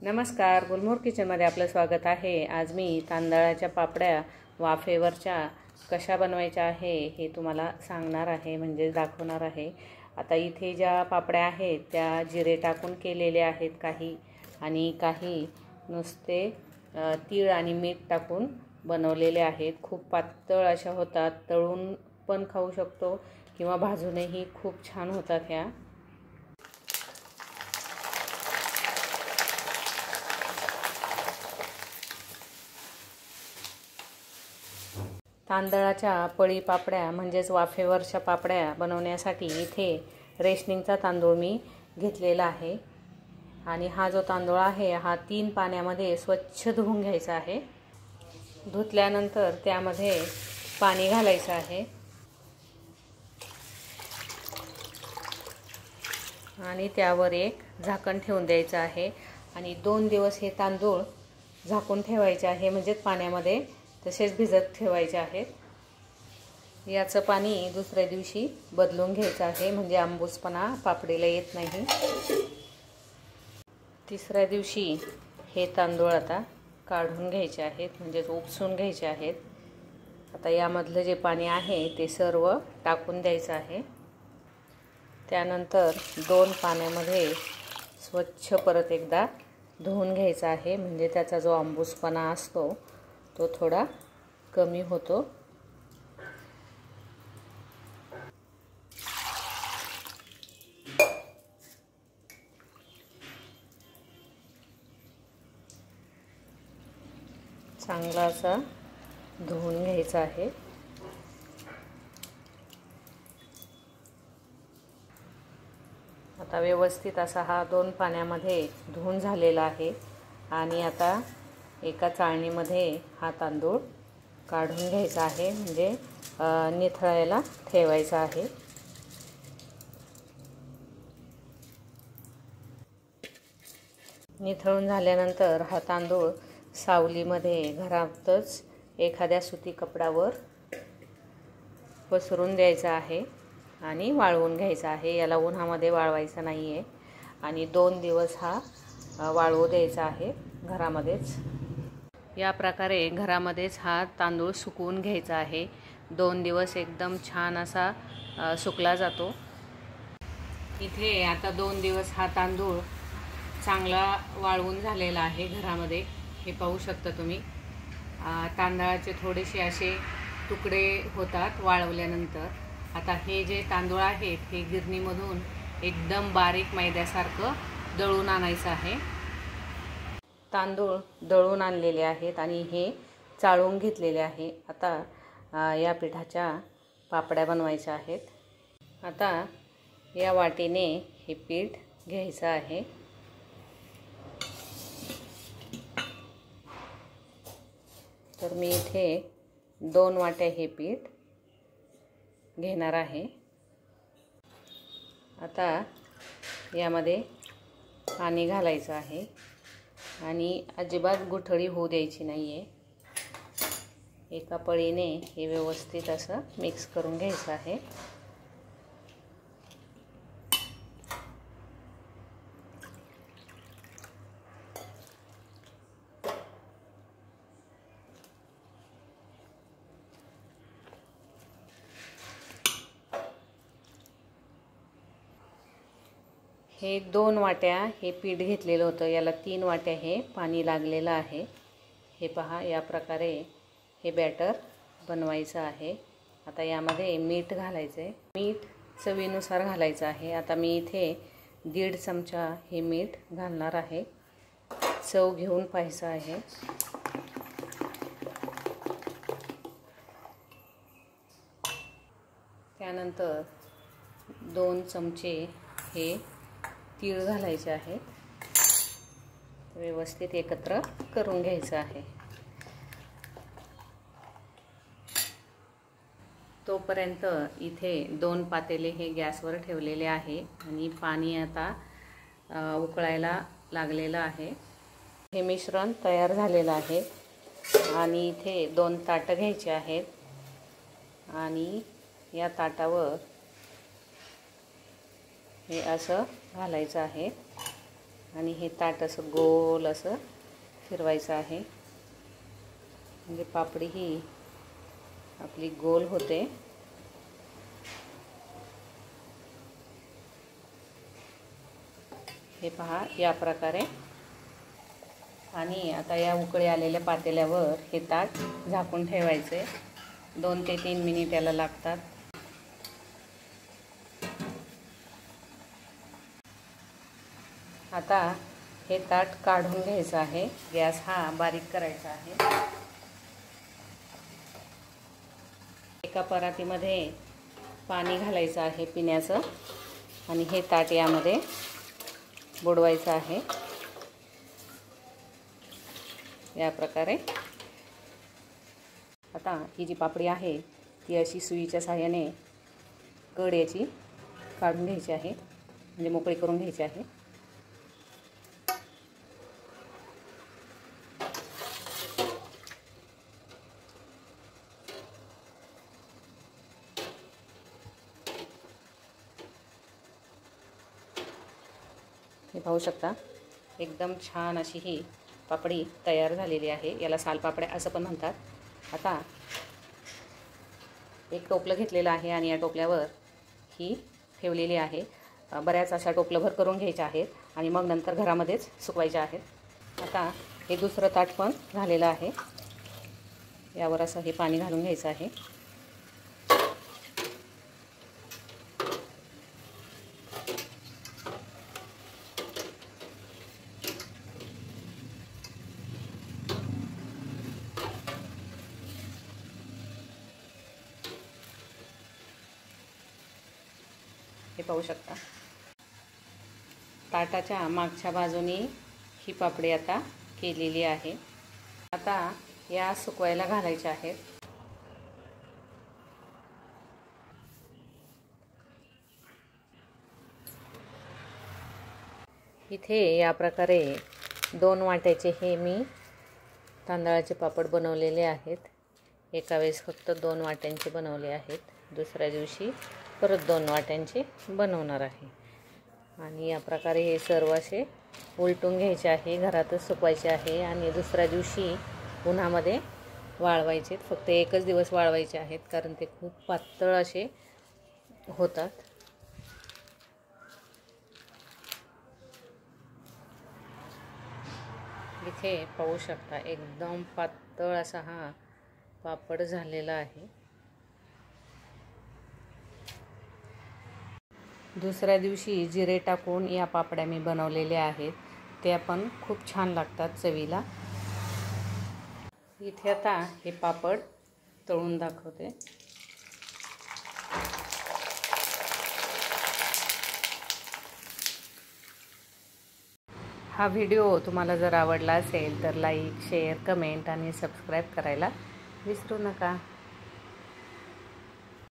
नमस्कार, गुलमोहर किचनमध्ये आपलं स्वागत आहे। आज मी तांदळाच्या पापड्या वाफेवरच्या कशा बनवायच्या आहे हे तुम्हाला सांगणार आहे, म्हणजे दाखवणार आहे। आता इथे ज्या पापड्या आहेत त्या जिरे टाकून केलेल्या आहेत काही, आणि काही नुसते तीळ आणि मीठ टाकून बनवलेले आहेत। खूप पातळ अशा होतात, तळून पण खाऊ शकतो किंवा भाजूनही खूप छान होतात ह्या। तांदळाच्या पळी पापड्या म्हणजेच वाफेवरच्या पापड्या बनवण्यासाठी इथे रेशनिंगचा तांदूळ मी घेतलेला आहे। आणि हा जो तांदूळ आहे हा 3 पाण्यामध्ये स्वच्छ धुवून घ्यायचा आहे। धुतल्यानंतर त्यामध्ये पाणी घालायचं आहे आणि त्यावर एक झाकण ठेवून द्यायचं आहे आणि 2 दिवस हे तांदूळ झाकून ठेवायचे आहे, म्हणजे पाण्यामध्ये तसेच भिजत ठेवायचे आहेत। याचं पाणी दुसऱ्या दिवशी बदलून घ्यायचं आहे, म्हणजे आंबूसपणा पापडीला येत नाही। तिसऱ्या दिवशी हे तांदूळ आता काढून घ्यायचे आहेत, म्हणजे उपसून घ्यायचे आहेत। आता यामधलं जे पाणी आहे ते सर्व टाकून द्यायचं आहे। त्यानंतर 2 पाण्यामध्ये स्वच्छ परत एकदा धुवून घ्यायचा आहे, म्हणजे त्याचा जो आंबूसपणा असतो तो थोडा कमी होतो। चांगला असा धुवून घ्यायचा आहे। आता व्यवस्थित असा हा 2 पाण्यामध्ये धुवून झालेला आहे आणि आता एका चाळणीमध्ये हा तांदूळ काढून घ्यायचा आहे, म्हणजे निथळायला ठेवायचा आहे। निथळून झाल्यानंतर हा तांदूळ सावलीमध्ये घरातच एखाद्या सुती कपड्यावर पसरून द्यायचा आहे आणि वाळवून घ्यायचा आहे। याला उन्हामध्ये वाळवायचा नाही आहे आणि 2 दिवस हा वाळवू द्यायचा आहे घरामध्येच। या प्रकारे घरामध्येच हा तांदूळ सुकवून घ्यायचा आहे। 2 दिवस एकदम छान असा सुकला जातो। इथे आता 2 दिवस हा तांदूळ चांगला वाळवून झालेला आहे घरामध्ये, हे पाहू शकता तुम्ही। तांदळाचे थोडेसे असे तुकडे होतात वाळवल्यानंतर। आता हे जे तांदूळ आहेत हे गिरणीमधून एकदम बारीक मैद्यासारखं दळून आणायचं आहे। तांदूळ दळून आणलेले आहेत आणि हे चाळून घेतलेले आहे। आता या पिठाच्या पापड्या बनवायच्या आहेत। आता या वाटीने हे पीठ घ्यायचं आहे। तर मी इथे 2 वाट्या हे पीठ घेणार आहे। आता यामध्ये पाणी घालायचं आहे आणि अजिबात गुठळी होऊ द्यायची नाही आहे। एका पळीने हे व्यवस्थित असं मिक्स करून घ्यायचं आहे। हे 2 वाट्या हे पीठ घेतलेलं होतं, याला 3 वाट्या हे पाणी लागलेलं आहे। हे पहा, या प्रकारे हे बॅटर बनवायचं आहे। आता यामध्ये मीठ घालायचं आहे, मीठ चवीनुसार घालायचं आहे। आता मी इथे 1.5 चमचा हे मीठ घालणार आहे, चव घेऊन पाहायचं आहे। त्यानंतर 2 चमचे हे तीळ घालायचे आहेत, व्यवस्थित एकत्र करून घ्यायचं आहे। तोपर्यंत इथे 2 पातेले हे गॅसवर ठेवलेले आहे आणि पाणी आता उकळायला लागलेलं आहे। हे मिश्रण तयार झालेलं आहे आणि इथे 2 ताटं घ्यायची आहेत आणि या ताटावर हे असं घालायचं आहे आणि हे ताट असं गोल असं फिरवायचं आहे, म्हणजे पापडी ही आपली गोल होते. हे पहा या प्रकारे. आणि आता या उकळी आलेल्या पातेल्यावर हे ताट झाकून ठेवायचे. 2 ते 3 मिनिट याला लागतात. आता हे ताट काढून घ्यायचं आहे. गॅस हा बारीक करायचा आहे. एका परातीमध्ये पाणी घालायचं आहे पिण्याचं आणि हे ताट यामध्ये बुडवायचं आहे या प्रकारे. आता ही जी पापडी आहे ती अशी सुईच्या साहाय्याने कड याची काढून घ्यायची आहे, म्हणजे मोकळी करून घ्यायची आहे. हे पाहू शकता एकदम छान अशी ही पापडी तयार झालेली आहे. याला सालपापड्या असं पण म्हणतात. आता एक टोपलं घेतलेलं आहे आणि या टोपल्यावर ही ठेवलेली आहे. बऱ्याच अशा टोपलंभर करून घ्यायच्या आहेत आणि मग नंतर घरामध्येच सुकवायच्या आहेत. आता हे दुसरं ताट पण झालेलं आहे. यावर असं हे पाणी घालून घ्यायचं आहे. हे पाहू शकता ताटाच्या मागच्या बाजूनी ही पापडी आता केलेली आहे. आता या सुकवायला घालायच्या आहेत. इथे या प्रकारे 2 वाट्याचे हे मी तांदळाचे पापड बनवलेले आहेत. एका वेळेस फक्त 2 वाट्यांचे बनवले आहेत. दुसऱ्या दिवशी परत 2 वाट्यांचे बनवणार आहे. आणि या प्रकारे हे सर्व असे उलटून घ्यायचे आहे. घरातच सुकवायचे आहे आणि दुसऱ्या दिवशी उन्हामध्ये वाळवायचे. फक्त एकच दिवस वाळवायचे आहेत, कारण ते खूप पातळ असे होतात. इथे पाहू शकता एकदम पातळ असा हा पापड झालेला आहे. दुसऱ्या दिवशी जिरे टाकून या पापड्या मी बनवलेल्या आहेत. त्या पण खूप छान लागतात चवीला. इथे आता हे पापड तळून दाखवते. हा व्हिडिओ तुम्हाला जर आवडला असेल तर लाईक, शेअर, कमेंट आणि सबस्क्राईब करायला विसरू नका.